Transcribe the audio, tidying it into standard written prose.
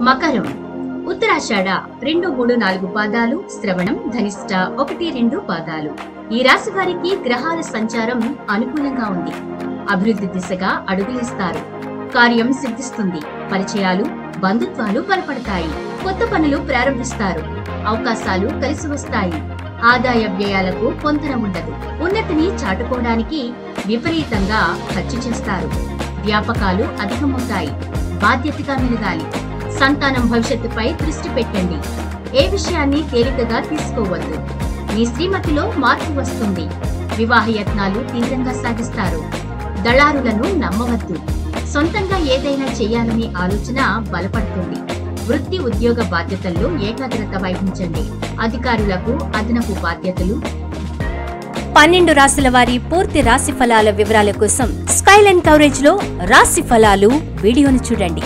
మకరం ఉత్తరాషాఢ 2, 3, 4 పాదాలు, శ్రవణం, ధనిష్ట 1, 2 పాదాలు. ఈ రాశి వారికి గ్రహాల సంచారం అనుకూలంగా ఉంది. అభివృద్ధి దిశగా అడుగులేస్తారు. కార్యం సిద్ధిస్తుంది. పరిచయాలు, బంధుత్వాలు బలపడతాయి. కొత్త పనులు ప్రారంభిస్తారు. అవకాశాలు కలిసి వస్తాయి. ఆదాయ వ్యయాలకు పొంతన ఉండదు. ఉన్నతిని చాటుకోవడానికి విపరీతంగా ఖర్చు చేస్తారు. వ్యాపకాలు అధికమవుతాయి. బాధ్యతగా మెలగాలి. సంతానం భవిష్యత్తుపై దృష్టి పెట్టండి. ఏ విషయాన్ని తేలికగా తీసుకోవద్దు. మీ శ్రీమతిలో మార్పు వస్తుంది. వివాహ యత్నాలు తీవ్రంగా సాగిస్తారు. దళారులను నమ్మవద్దు. సొంతంగా ఏదైనా చేయాలనే ఆలోచన బలపడుతుంది. వృత్తి ఉద్యోగ బాధ్యతల్లో ఏకాగ్రత వహించండి. అధికారులకు అదనపు బాధ్యతలు. 12 రాశుల వారి పూర్తి రాశి ఫలాల వివరాల కోసం స్కైలైన్ కవరేజ్ లో రాశి ఫలాలు వీడియోను చూడండి.